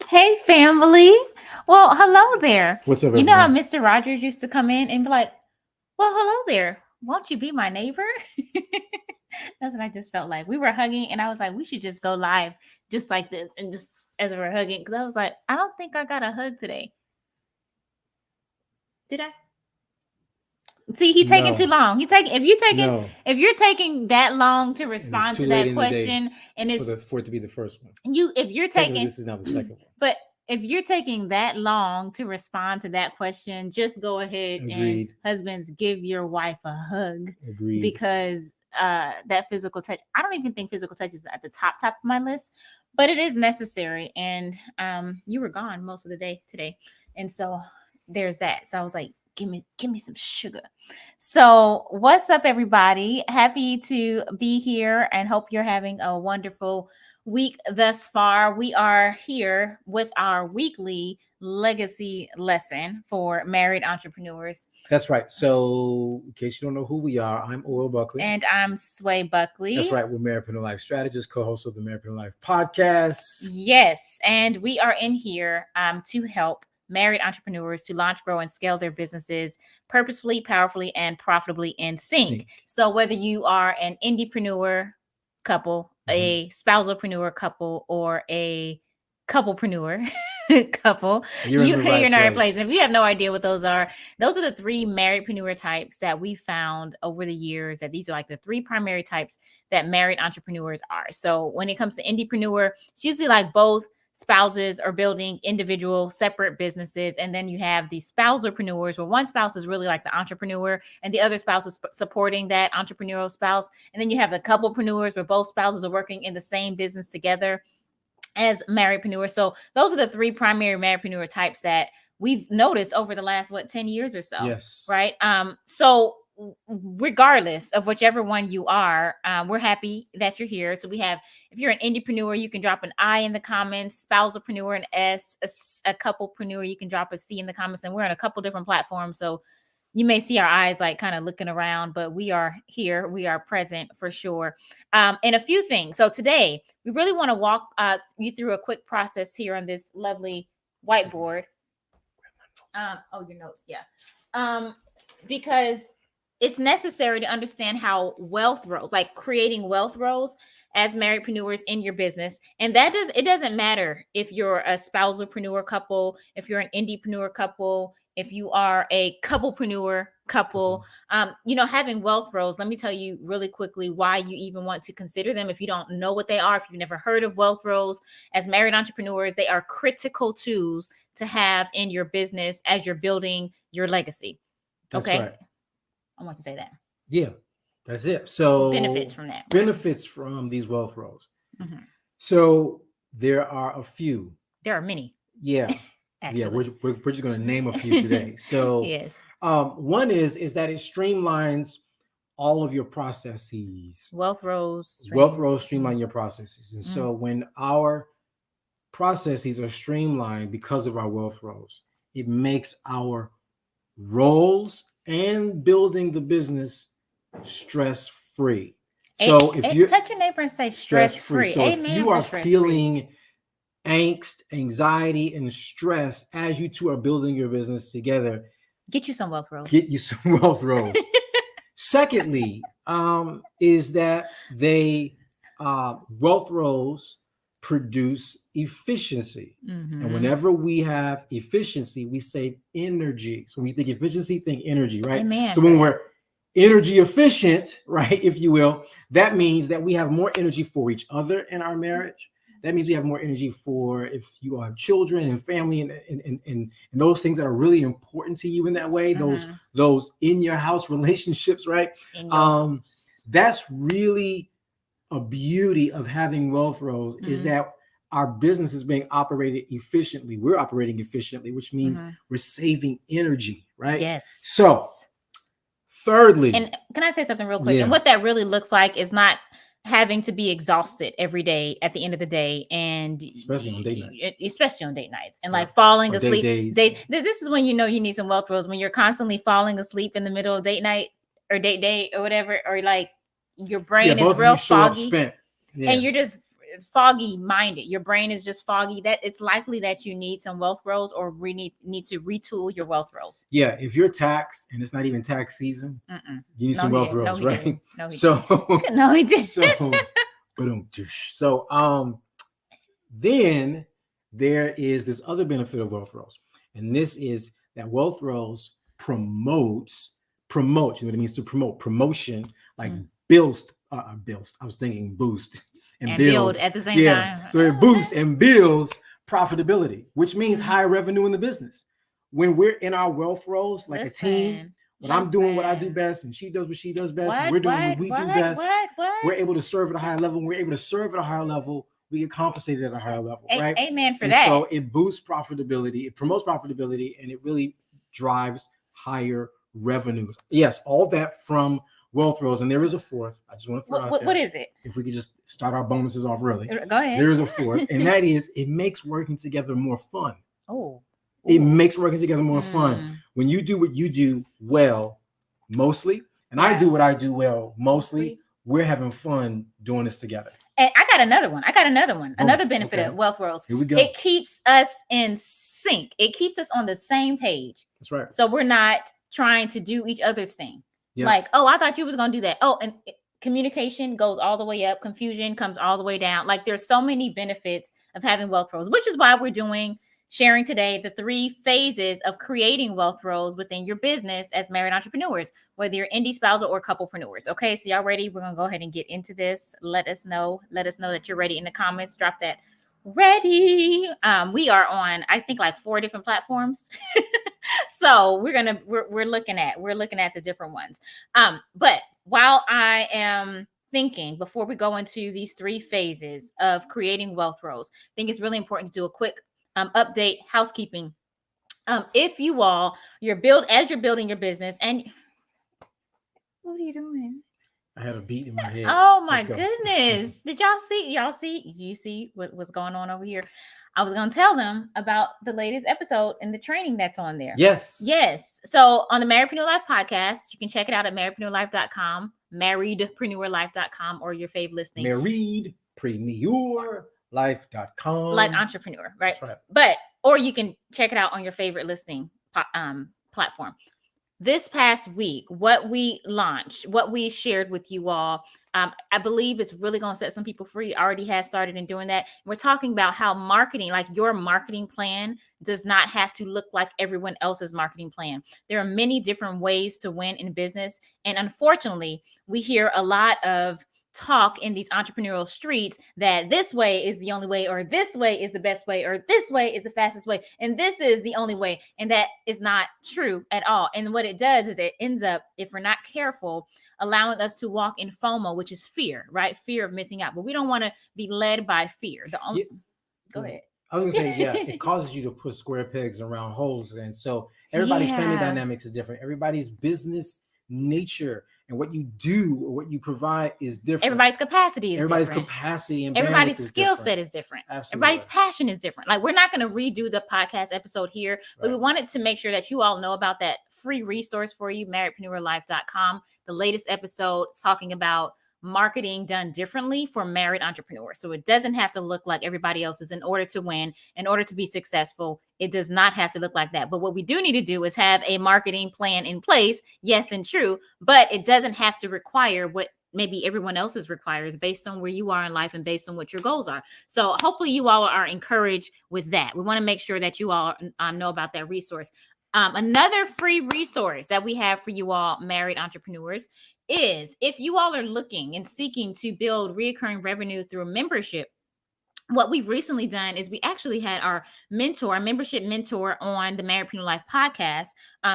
Hey, family. Well, hello there. What's up, You know how everyone? Mr. Rogers used to come in and be like, well, hello there. Won't you be my neighbor? That's what I just felt like. We were hugging, and I was like, we should just go live just like this and just as we were hugging. Because I was like, I don't think I got a hug today. Did I? See, he taking too No, long. He taking no, if you're taking that long to and it's respond too to late that in the day question, and it's for it to be the first one. you if you're Technically, taking this is now the second but if you're taking that long to respond to that question, just go ahead one. and Agreed. husbands give your wife a hug Agreed. because that physical touch, I don't even think physical touch is at the top of my list, but it is necessary. And you were gone most of the day today. And so there's that. So I was like, give me some sugar. So what's up, everybody? Happy to be here and hope you're having a wonderful week thus far. We are here with our weekly legacy lesson for married entrepreneurs. That's right. So, in case you don't know who we are, I'm Oil Buckley. And I'm Sway Buckley. That's right. We're Marriedpreneur Life strategists, co-host of the Marriedpreneur Life podcast. Yes. And we are in here to help married entrepreneurs to launch, grow, and scale their businesses purposefully, powerfully, and profitably in sync. So whether you are an indiepreneur couple, a spousalpreneur couple, or a couplepreneur couple, you're in the right place. And if you have no idea what those are the three marriedpreneur types that we found over the years, that these are like the three primary types that married entrepreneurs are. So when it comes to indiepreneur, it's usually like both spouses are building individual separate businesses, and then you have the spousalpreneurs where one spouse is really like the entrepreneur and the other spouse is supporting that entrepreneurial spouse, and then you have the couplepreneurs where both spouses are working in the same business together as marriedpreneurs. So those are the three primary marriedpreneur types that we've noticed over the last 10 years or so. Yes. Right. So regardless of whichever one you are, we're happy that you're here. So we have, if you're an indiepreneur, you can drop an I in the comments, spousalpreneur an S, a couplepreneur, you can drop a C in the comments, and we're on a couple different platforms. So you may see our eyes like kind of looking around, but we are here. We are present for sure. And a few things. So today we really want to walk you through a quick process here on this lovely whiteboard. Your notes. Yeah. Because it's necessary to understand how wealth rolls, like creating wealth rolls as marriedpreneurs in your business. And it doesn't matter if you're a spousalpreneur couple, if you're an indiepreneur couple, if you are a couplepreneur couple, having wealth rolls. Let me tell you really quickly why you even want to consider them. If you don't know what they are, if you've never heard of wealth rolls, as married entrepreneurs, they are critical tools to have in your business as you're building your legacy. That's okay. Right. I want to say that. Yeah, that's it. So benefits from that. Benefits from these wealth rolls. Mm-hmm. So there are a few. There are many. Yeah. Actually. Yeah, we're just going to name a few today. So yes. One is that it streamlines all of your processes. Wealth rolls streamline your processes. And so when our processes are streamlined because of our wealth rolls, it makes our roles and building the business stress-free. So if you touch your neighbor and say stress-free. So if you are feeling angst, anxiety, and stress as you two are building your business together, get you some wealth rolls. Secondly, is that they wealth rolls produce efficiency. Mm-hmm. And whenever we have efficiency, we save energy. So when you think efficiency, think energy, right? Amen. So when we're energy efficient, right, if you will, that means that we have more energy for each other in our marriage. That means we have more energy for if you have children and family and those things that are really important to you in that way, those in your house relationships, right? That's really a beauty of having wealth rolls, is that our business is being operated efficiently. We're operating efficiently, which means we're saving energy, right? Yes. So thirdly, and can I say something real quick? Yeah. And what that really looks like is not having to be exhausted every day at the end of the day, and especially on date nights, and like falling asleep. This is when you know you need some wealth rolls, when you're constantly falling asleep in the middle of date night or date day or whatever, or like your brain is real foggy, and you're just foggy minded, your brain is just foggy, that it's likely that you need some wealth roles, or need to retool your wealth roles. Yeah, if you're taxed and it's not even tax season, you need some wealth roles, right? No, he So didn't. No, he didn't. So then there is this other benefit of wealth roles, and this is that wealth roles promote. You know what it means to promote? Promotion, like builds. I was thinking boost and build at the same time. So it boosts and builds profitability, which means higher revenue in the business. When we're in our wealth roles, like a team, when I'm doing what I do best and she does what she does best, and we're doing what we do best, we're able to serve at a higher level. When we're able to serve at a higher level, we get compensated at a higher level, right? Amen for that. So it boosts profitability, it promotes profitability, and it really drives higher revenues. Yes, all that from wealth roles. And there is a fourth. I just want to throw out there. What is it? If we could just start our bonuses off early. Go ahead. There is a fourth, and that is it makes working together more fun. Oh. It makes working together more fun. When you do what you do well, mostly, and I do what I do well, mostly, we're having fun doing this together. And I got another one. Another benefit of wealth roles. Here we go. It keeps us in sync. It keeps us on the same page. That's right. So we're not trying to do each other's thing. Yeah. Like, oh, I thought you was going to do that. Oh, and communication goes all the way up. Confusion comes all the way down. Like, there's so many benefits of having wealth roles, which is why we're sharing today the 3 phases of creating wealth roles within your business as married entrepreneurs, whether you're indie, spousal, or couplepreneurs. Okay, so y'all ready? We're going to go ahead and get into this. Let us know that you're ready in the comments. Drop that ready. We are on, I think, like 4 different platforms. So we're looking at the different ones. But while I am thinking, before we go into these 3 phases of creating wealth roles, I think it's really important to do a quick update, housekeeping. If you all, you're building your business, and what are you doing? I had a beat in my head. Oh my goodness. Did y'all see? You see what's going on over here? I was going to tell them about the latest episode and the training that's on there. Yes. So on the Marriedpreneur Life podcast, you can check it out at marriedpreneurlife.com, marriedpreneurlife.com, or your fave listing. Marriedpreneurlife.com. Like entrepreneur, right? That's right. Or you can check it out on your favorite listing platform. This past week, what we launched, what we shared with you all, I believe it's really going to set some people free. Already has started in doing that. We're talking about how marketing, like your marketing plan, does not have to look like everyone else's marketing plan. There are many different ways to win in business. And unfortunately, we hear a lot of talk in these entrepreneurial streets that this way is the only way, or this way is the best way, or this way is the fastest way, and this is the only way. And that is not true at all. And what it does is it ends up, if we're not careful, allowing us to walk in FOMO, which is fear, right? Fear of missing out. But we don't want to be led by fear. Go ahead. I was going to say, it causes you to put square pegs around holes. And so everybody's family dynamics is different. Everybody's business nature and what you do or what you provide is different. Everybody's capacity is different. Capacity and everybody's skill set is different. Absolutely. Everybody's passion is different. Like, we're not going to redo the podcast episode here, but we wanted to make sure that you all know about that free resource for you, marriedpreneurlife.com. The latest episode talking about marketing done differently for married entrepreneurs. So it doesn't have to look like everybody else's in order to win, in order to be successful. It does not have to look like that. But what we do need to do is have a marketing plan in place. Yes, and true, but it doesn't have to require what maybe everyone else's requires based on where you are in life and based on what your goals are. So hopefully you all are encouraged with that. We want to make sure that you all know about that resource. Another free resource that we have for you all married entrepreneurs is, if you all are looking and seeking to build recurring revenue through membership, what we've recently done is we actually had our membership mentor on the Marriedpreneur Life podcast,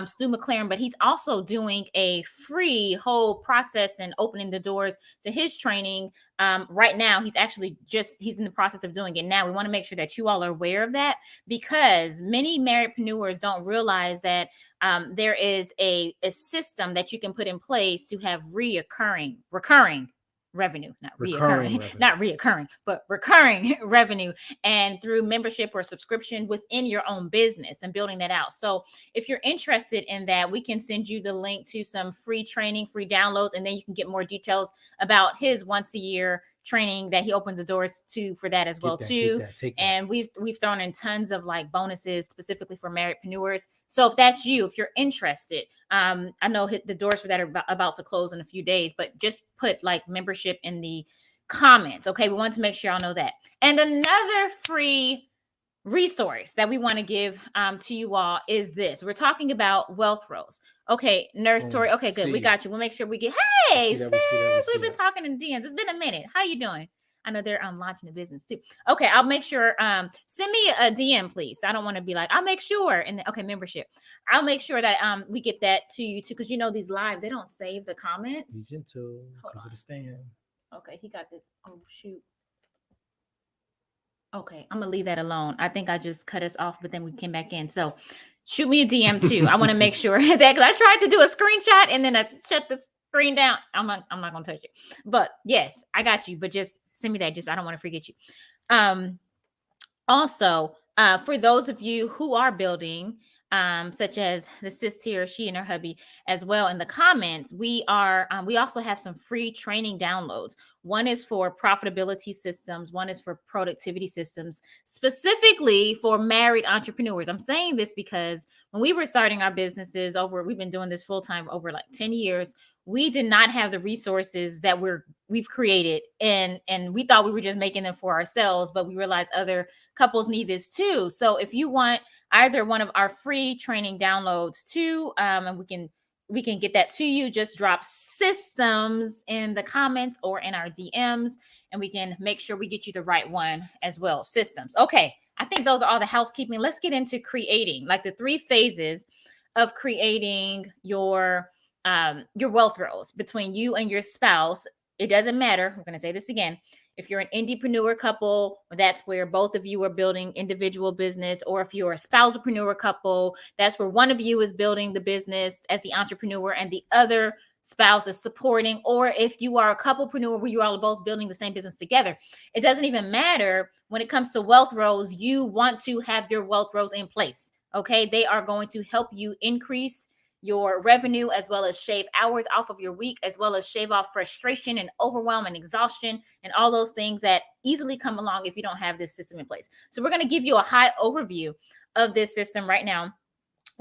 Stu McLaren, but he's also doing a free whole process and opening the doors to his training. Right now, he's in the process of doing it now. We want to make sure that you all are aware of that, because many marriedpreneurs don't realize that there is a system that you can put in place to have recurring revenue, not reoccurring, but recurring revenue, and through membership or subscription within your own business and building that out. So if you're interested in that, we can send you the link to some free training, free downloads, and then you can get more details about his once a year training that he opens the doors to for that as well too. Take that. And we've thrown in tons of like bonuses specifically for marriedpreneurs. So if that's you, if you're interested, I know the doors for that are about to close in a few days, but just put like membership in the comments. Okay, we want to make sure y'all know that. And another free resource that we want to give to you all is this. We're talking about wealth roles. Okay, Nurse Tori. Okay, good. We got you. We'll make sure we get. Hey, sis, we've been talking in DMs. It's been a minute. How you doing? I know they're launching a business too. Okay, I'll make sure. Send me a DM, please. I don't want to be like, I'll make sure. And then, okay, membership. I'll make sure that we get that to you too, because you know these lives they don't save the comments. Be gentle because of the stand. Okay, he got this. Oh shoot. Okay, I'm gonna leave that alone. I think I just cut us off, but then we came back in. So shoot me a DM too. I want to make sure that because I tried to do a screenshot and then I shut the screen down. I'm not gonna touch it. But yes, I got you. But just send me that. Just I don't want to forget you. Also, for those of you who are building, such as the sis here, she and her hubby as well in the comments, we also have some free training downloads. One is for profitability systems. One is for productivity systems, specifically for married entrepreneurs. I'm saying this because when we were starting our businesses we've been doing this full time over like 10 years. We did not have the resources that we've created, and we thought we were just making them for ourselves, but we realized other couples need this too. So if you want either one of our free training downloads too, and we can get that to you, just drop systems in the comments or in our DMs, and we can make sure we get you the right one as well. Systems. Okay, I think those are all the housekeeping. Let's get into creating, like the 3 phases of creating your wealth roles between you and your spouse. It doesn't matter. We're going to say this again. If you're an indiepreneur couple, that's where both of you are building individual business. Or if you're a spousalpreneur couple, that's where one of you is building the business as the entrepreneur and the other spouse is supporting. Or if you are a couplepreneur where you all are both building the same business together, it doesn't even matter. When it comes to wealth roles, you want to have your wealth roles in place. Okay, they are going to help you increase your revenue, as well as shave hours off of your week, as well as shave off frustration and overwhelm and exhaustion and all those things that easily come along if you don't have this system in place. So we're going to give you a high overview of this system right now,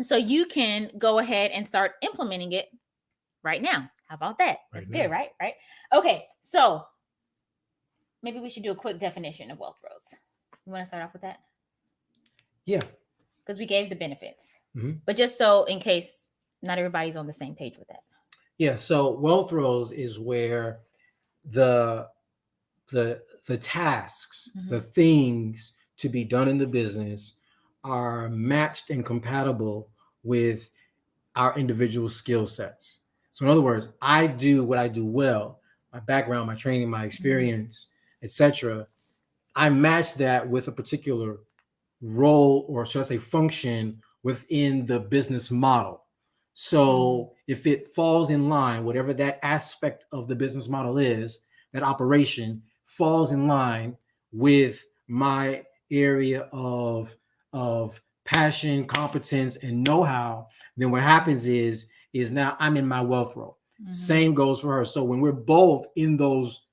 so you can go ahead and start implementing it right now. How about that? That's good, right? Right. Okay. So maybe we should do a quick definition of wealth roles. You want to start off with that? Yeah. Because we gave the benefits, but just so in case not everybody's on the same page with that. Yeah. So wealth roles is where the tasks, the things to be done in the business are matched and compatible with our individual skill sets. So in other words, I do what I do well, my background, my training, my experience, etc. I match that with a particular role, or should I say function, within the business model. So if it falls in line, whatever that aspect of the business model is, that operation falls in line with my area of passion, competence, and know-how, then what happens is now I'm in my wealth role. Same goes for her. So when we're both in those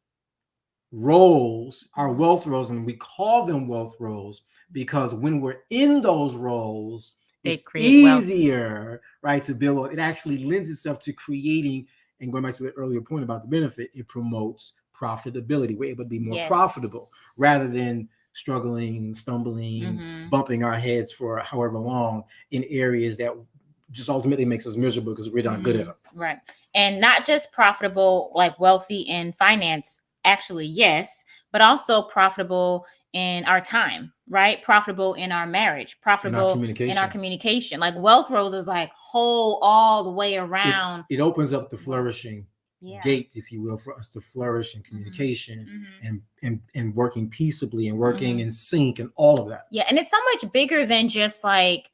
roles, our wealth roles, and we call them wealth roles because when we're in those roles, it's easier, wealth, right, to build. It actually lends itself to creating, and going back to the earlier point about the benefit, it promotes profitability. We're able to be more profitable rather than struggling, stumbling, bumping our heads for however long in areas that just ultimately makes us miserable because we're not good at them. Right. And not just profitable, like wealthy in finance, actually, yes, but also profitable in our time, right? Profitable in our marriage, profitable in our communication. Like wealth roles is like whole all the way around. It opens up the flourishing gate, if you will, for us to flourish in communication and working peaceably and working in sync and all of that. Yeah. And it's so much bigger than just like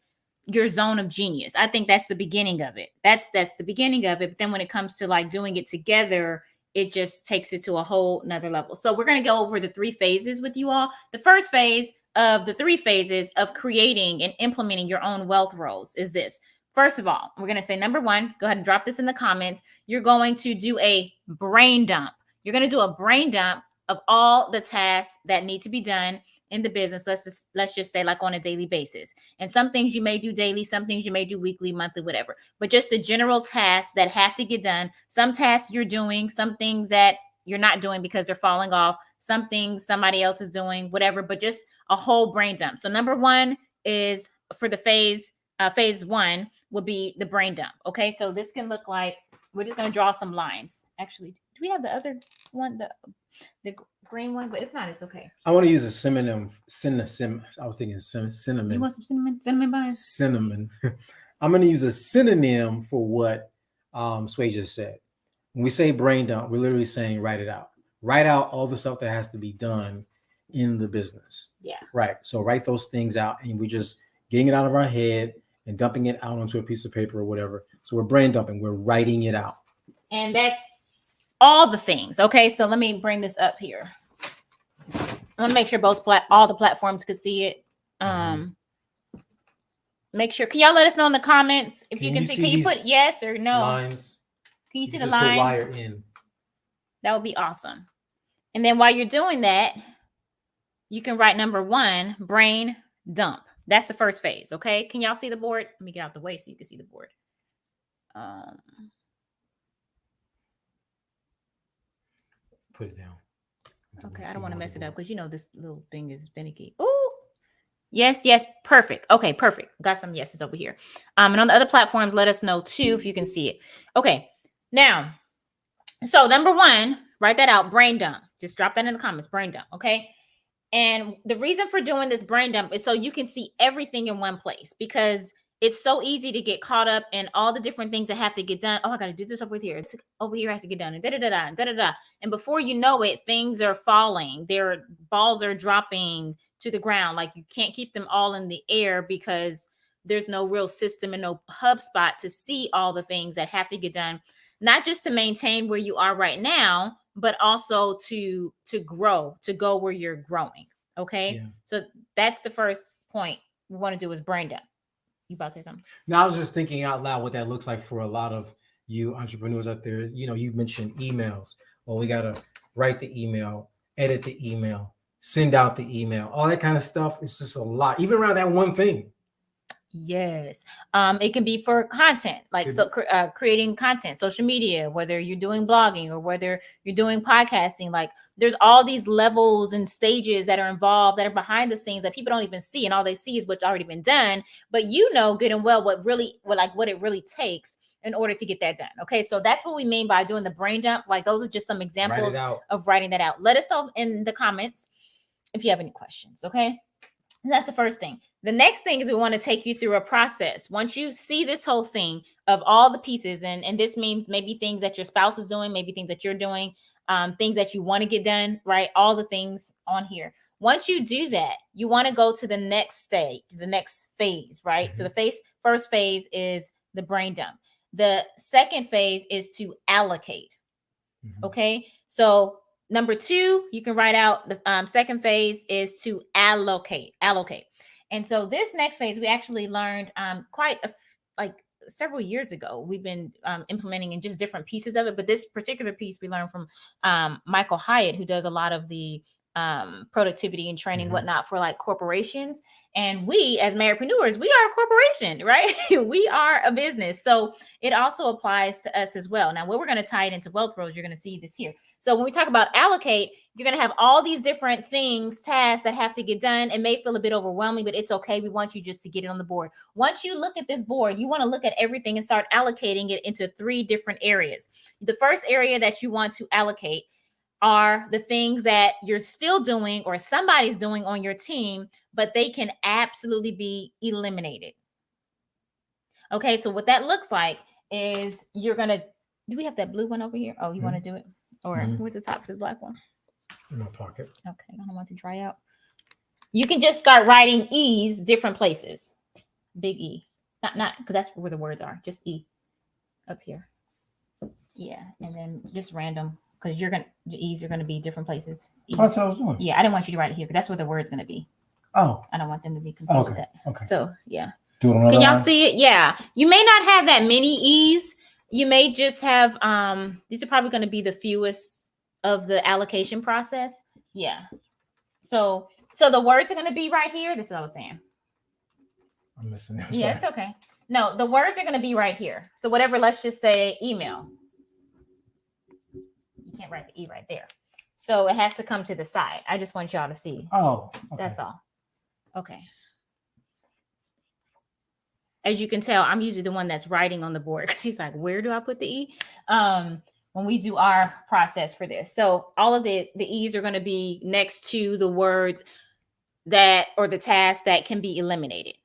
your zone of genius. I think that's the beginning of it. That's the beginning of it. But then when it comes to like doing it together, it just takes it to a whole nother level. So we're going to go over the 3 phases with you all. The first phase of the 3 phases of creating and implementing your own wealth roles is this. First of all, we're going to say number 1, go ahead and drop this in the comments. You're going to do a brain dump. You're going to do a brain dump of all the tasks that need to be done in the business. Let's just say like on a daily basis. And some things you may do daily, some things you may do weekly, monthly, whatever. But just the general tasks that have to get done. Some tasks you're doing, some things that you're not doing because they're falling off, some things somebody else is doing, whatever, but just a whole brain dump. So number one is for the phase one would be the brain dump. Okay, so this can look like, we're just going to draw some lines. Actually, do we have the other one, the green one? But if not, it's okay. I want to use a synonym. I was thinking cinnamon. You want some cinnamon buns? Cinnamon. I'm going to use a synonym for what Sway just said. When we say brain dump, we're literally saying write it out. Write out all the stuff that has to be done in the business. Yeah. Right. So write those things out, and we're just getting it out of our head and dumping it out onto a piece of paper or whatever. So we're brain dumping. We're writing it out. And that's all the things. Okay. So let me bring this up here. I want to make sure all the platforms could see it. Make sure. Can y'all let us know in the comments if you can see? Can you put yes or no? Lines. Can you see the lines? Wire in. That would be awesome. And then while you're doing that, you can write number one, brain dump. That's the first phase. Okay. Can y'all see the board? Let me get out the way so you can see the board. Put it down. Okay. I don't want to mess it up because you know this little thing is finicky. Oh, yes. Perfect. Okay. Perfect. Got some yeses over here. And on the other platforms, let us know too if you can see it. Okay. Now, so number one, write that out. Brain dump. Just drop that in the comments. Brain dump. Okay. And the reason for doing this brain dump is so you can see everything in one place, because it's so easy to get caught up in all the different things that have to get done. Oh, I got to do this over here. This over here has to get done. And da-da-da-da. And before you know it, things are falling. Their balls are dropping to the ground. Like you can't keep them all in the air because there's no real system and no hub spot to see all the things that have to get done. Not just to maintain where you are right now, but also to grow, to go where you're growing. Okay. Yeah. So that's the first point we want to do is brain dump. You about to say something? Now, I was just thinking out loud what that looks like for a lot of you entrepreneurs out there. You know, you mentioned emails. Well, we got to write the email, edit the email, send out the email, all that kind of stuff. It's just a lot, even around that one thing. Yes. It can be for content, like creating content, social media, whether you're doing blogging or whether you're doing podcasting. Like there's all these levels and stages that are involved that are behind the scenes that people don't even see. And all they see is what's already been done. But you know good and well what it really takes in order to get that done. Okay. So that's what we mean by doing the brain dump. Like those are just some examples of writing that out. Let us know in the comments if you have any questions. Okay. And that's the first thing. The next thing is we want to take you through a process. Once you see this whole thing of all the pieces, and this means maybe things that your spouse is doing, maybe things that you're doing, things that you want to get done, right? All the things on here. Once you do that, you want to go to the next stage, the next phase, right? Mm-hmm. So the first phase is the brain dump. The second phase is to allocate. Mm-hmm. Okay. So number two, you can write out the second phase is to allocate. And so this next phase, we actually learned several years ago. We've been implementing in just different pieces of it. But this particular piece we learned from Michael Hyatt, who does a lot of the productivity and training, whatnot for like corporations. And we as Marriedpreneurs, we are a corporation, right? We are a business. So it also applies to us as well. Now, where we're going to tie it into Wealth Bros, you're going to see this here. So when we talk about allocate, you're going to have all these different things, tasks that have to get done. It may feel a bit overwhelming, but it's okay. We want you just to get it on the board. Once you look at this board, you want to look at everything and start allocating it into 3 different areas. The first area that you want to allocate are the things that you're still doing or somebody's doing on your team, but they can absolutely be eliminated. Okay, so what that looks like is you're going to, do we have that blue one over here? Oh, you want to do it? Or where's the top for the black one? In my pocket. Okay, I don't want it to dry out. You can just start writing E's different places. Big E. Not because that's where the words are. Just E up here. Yeah, and then just random. Because the E's are gonna be different places. E's. That's what I was doing. Yeah, I didn't want you to write it here because that's where the word's gonna be. Oh. I don't want them to be confused with that. Okay. So yeah. Can y'all see it? Yeah. You may not have that many E's. You may just have these are probably gonna be the fewest of the allocation process. Yeah. So the words are going to be right here. This is what I was saying. I'm missing that. Yeah, it's okay. No, the words are going to be right here. So whatever, let's just say email. You can't write the E right there. So it has to come to the side. I just want y'all to see. Oh, okay. That's all. Okay. As you can tell, I'm usually the one that's writing on the board because he's like, where do I put the E? When we do our process for this. So all of the E's are going to be next to the words that, or the tasks that can be eliminated.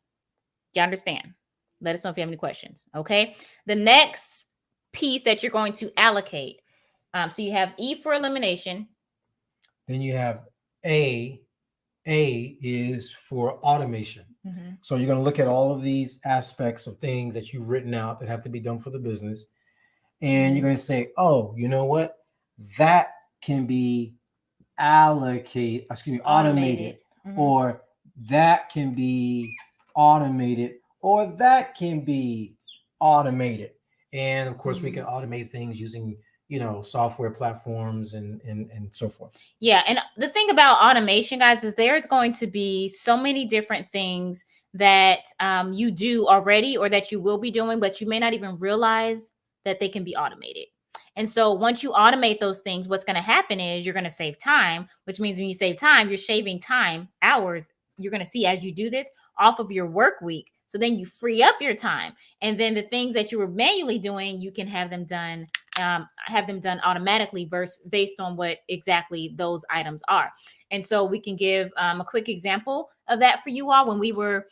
You understand? Let us know if you have any questions. Okay. The next piece that you're going to allocate. So you have E for elimination. Then you have A. A is for automation. Mm-hmm. So you're going to look at all of these aspects of things that you've written out that have to be done for the business. And you're going to say, oh, you know what? That can be automated. Mm-hmm. Or that can be automated, or that can be automated. And of course, we can automate things using, software platforms and so forth. Yeah. And the thing about automation, guys, is there's going to be so many different things that you do already or that you will be doing, but you may not even realize that they can be automated. And so once you automate those things, what's going to happen is you're going to save time, which means when you save time, you're shaving time, hours. You're going to see as you do this off of your work week. So then you free up your time. And then the things that you were manually doing, you can have them done automatically based on what exactly those items are. And so we can give a quick example of that for you all. When we were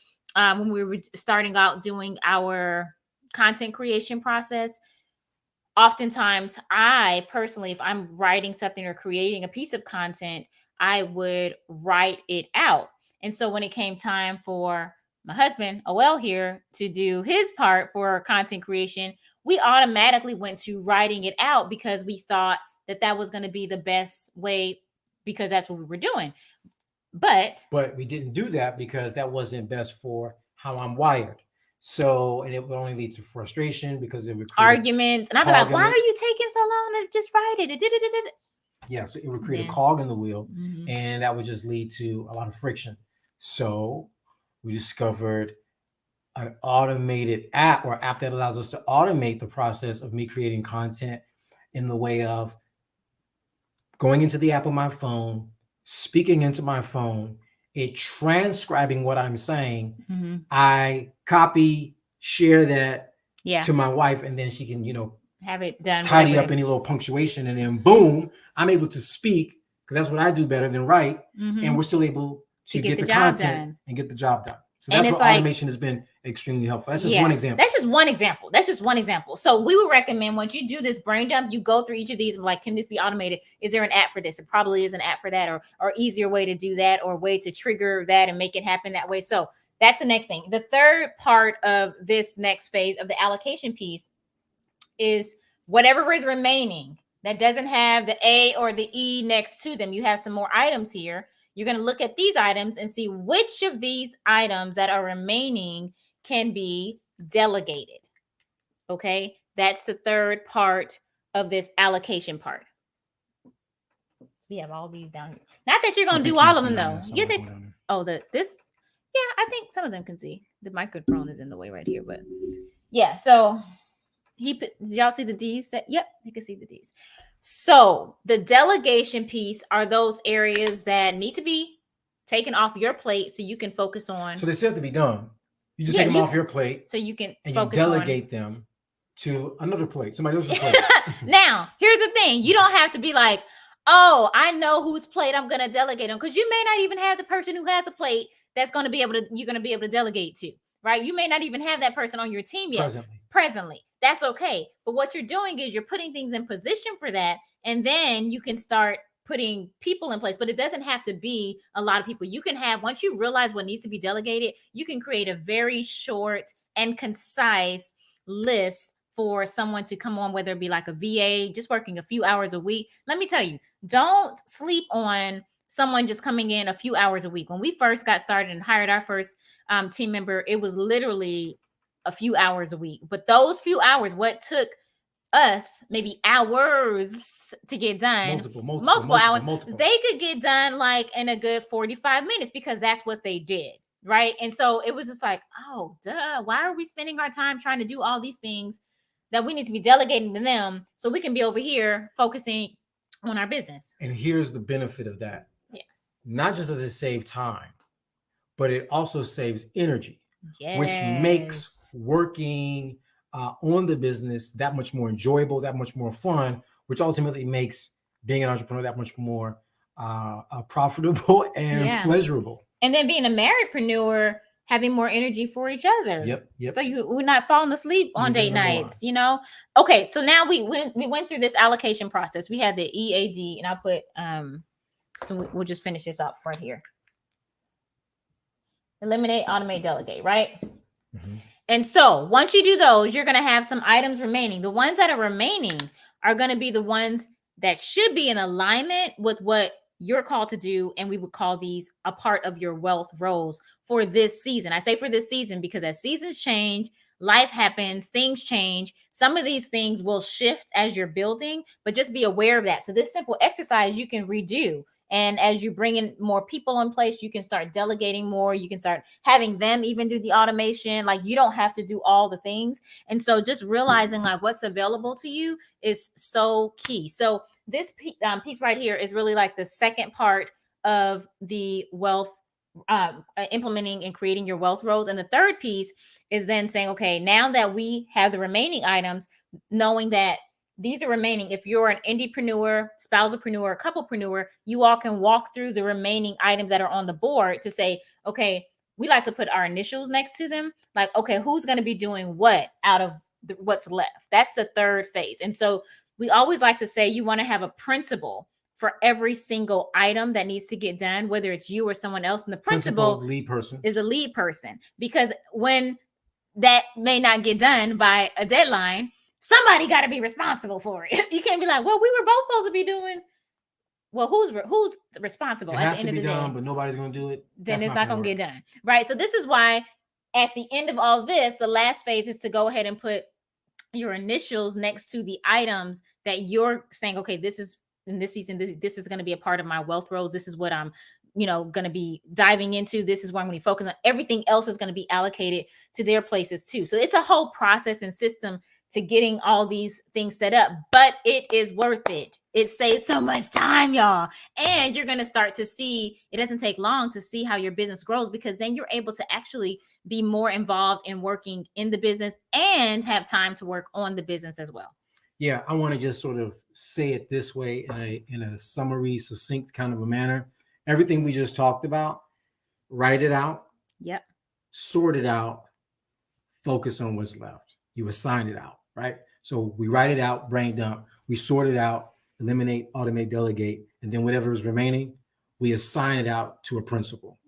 starting out doing our content creation process, oftentimes I personally, if I'm writing something or creating a piece of content, I would write it out. And so when it came time for my husband, OL here, to do his part for content creation, we automatically went to writing it out because we thought that was going to be the best way because that's what we were doing. But we didn't do that because that wasn't best for how I'm wired. So, and it would only lead to frustration because it would create arguments. And I'd be like, why are you taking so long to just write it? Yeah, so it would create a cog in the wheel, and that would just lead to a lot of friction. So we discovered an automated app that allows us to automate the process of me creating content in the way of going into the app on my phone, speaking into my phone, it transcribing what I'm saying. I copy, share that to my wife, and then she can, have it done, tidy up any little punctuation, and then boom, I'm able to speak because that's what I do better than write. And we're still able to get the content done and get the job done. So that's where automation has been extremely helpful. That's just one example. That's just one example. So we would recommend once you do this brain dump, you go through each of these and like, can this be automated? Is there an app for this? It probably is an app for that, or easier way to do that, or way to trigger that and make it happen that way. So that's the next thing. The third part of this next phase of the allocation piece is whatever is remaining that doesn't have the A or the E next to them. You have some more items here. You're going to look at these items and see which of these items that are remaining can be delegated. Okay, that's the third part of this allocation part. So we have all these down here. Not that you're going to do all of them though. You think, I think some of them can see. The microphone is in the way right here, but yeah. So did y'all see the D's? Yep, you can see the D's. So the delegation piece are those areas that need to be taken off your plate so you can focus on. So they still have to be done. You just take them off your plate so you can and you delegate them to another plate, somebody else's plate. Now, here's the thing. You don't have to be like, oh, I know whose plate I'm going to delegate on, because you may not even have the person who has a plate that's going to be able to, you're going to be able to delegate to, right? You may not even have that person on your team yet. Presently. That's okay. But what you're doing is you're putting things in position for that. And then you can start putting people in place. But it doesn't have to be a lot of people. You can have, once you realize what needs to be delegated, you can create a very short and concise list for someone to come on, whether it be like a VA, just working a few hours a week. Let me tell you, don't sleep on someone just coming in a few hours a week. When we first got started and hired our first team member, it was literally a few hours a week. But those few hours, what took us maybe hours to get done, multiple hours, they could get done like in a good 45 minutes because that's what they did. Right. And so it was just like, oh, duh. Why are we spending our time trying to do all these things that we need to be delegating to them so we can be over here focusing on our business? And here's the benefit of that. Yeah. Not just does it save time, but it also saves energy, which makes working on the business that much more enjoyable, that much more fun, which ultimately makes being an entrepreneur that much more profitable and pleasurable. And then being a marriedpreneur, having more energy for each other. Yep. So we're not falling asleep on date nights, you know? Okay, so now we went through this allocation process. We had the EAD, and I'll put, so we'll just finish this up right here. Eliminate, automate, delegate, right? Mm-hmm. And so once you do those, you're going to have some items remaining. The ones that are remaining are going to be the ones that should be in alignment with what you're called to do. And we would call these a part of your wealth roles for this season. I say for this season because as seasons change, life happens, things change. Some of these things will shift as you're building, but just be aware of that. So this simple exercise you can redo. And as you bring in more people in place, you can start delegating more. You can start having them even do the automation. Like you don't have to do all the things. And so just realizing like what's available to you is so key. So this piece right here is really like the second part of the wealth, implementing and creating your wealth roles. And the third piece is then saying, okay, now that we have the remaining items, knowing that these are remaining. If you're an indiepreneur, spousalpreneur, couplepreneur, you all can walk through the remaining items that are on the board to say, okay, we like to put our initials next to them. Like, okay, who's going to be doing what out of what's left? That's the third phase. And so we always like to say you want to have a principal for every single item that needs to get done, whether it's you or someone else. And the principal lead person is a lead person, because when that may not get done by a deadline, somebody got to be responsible for it. You can't be like, well, we were both supposed to be doing. Well, who's responsible at the end of the day? But nobody's going to do it. Then it's not going to get done. Right. So this is why at the end of all this, the last phase is to go ahead and put your initials next to the items that you're saying, okay, this is in this season, this is going to be a part of my wealth roles. This is what I'm, going to be diving into. This is where I'm going to focus on. Everything else is going to be allocated to their places too. So it's a whole process and system to getting all these things set up, but it is worth it. It saves so much time, y'all. And you're going to start to see, it doesn't take long to see how your business grows, because then you're able to actually be more involved in working in the business and have time to work on the business as well. Yeah, I want to just sort of say it this way in a summary, succinct kind of a manner. Everything we just talked about, write it out. Yep. Sort it out. Focus on what's left. You assign it out, right? So we write it out, brain dump. We sort it out, eliminate, automate, delegate, and then whatever is remaining, we assign it out to a principal.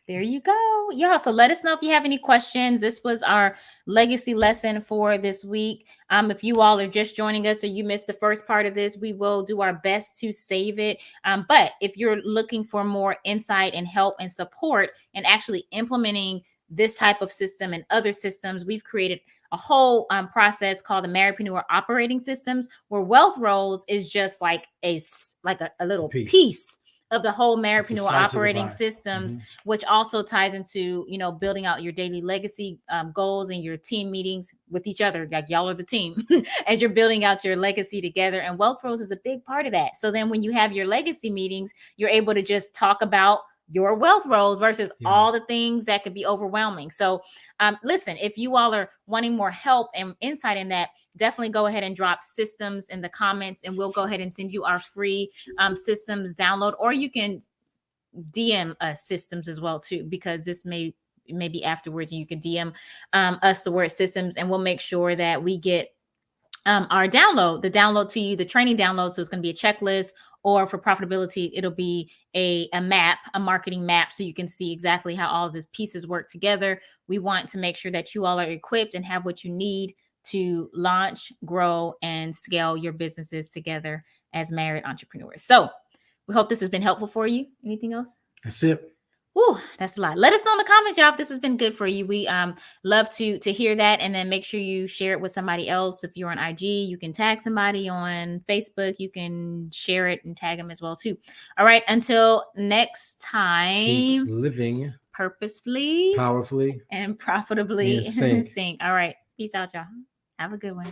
There you go. Yeah. So let us know if you have any questions. This was our legacy lesson for this week. If you all are just joining us or you missed the first part of this, we will do our best to save it. But if you're looking for more insight and help and support and actually implementing this type of system and other systems, we've created a whole process called the Marriedpreneur Operating Systems, where wealth roles is just like a little piece of the whole Marriedpreneur Operating Systems, which also ties into, building out your daily legacy goals and your team meetings with each other. Like y'all are the team as you're building out your legacy together. And wealth roles is a big part of that. So then when you have your legacy meetings, you're able to just talk about your wealth roles versus all the things that could be overwhelming. So listen, if you all are wanting more help and insight in that, definitely go ahead and drop systems in the comments, and we'll go ahead and send you our free systems download, or you can DM us systems as well too, because this may be afterwards, and you can DM us the word systems, and we'll make sure that we get our the download to you, the training download. So it's going to be a checklist, or for profitability, it'll be a map, a marketing map, so you can see exactly how all the pieces work together. We want to make sure that you all are equipped and have what you need to launch, grow, and scale your businesses together as married entrepreneurs. So we hope this has been helpful for you. Anything else? That's it. Whew, that's a lot. Let us know in the comments, y'all, if this has been good for you. We love to hear that, and then make sure you share it with somebody else. If you're on IG, you can tag somebody. On Facebook, you can share it and tag them as well too. All right, until next time, Keep living purposefully, powerfully and profitably in sync. sync. All right, peace out, y'all. Have a good one.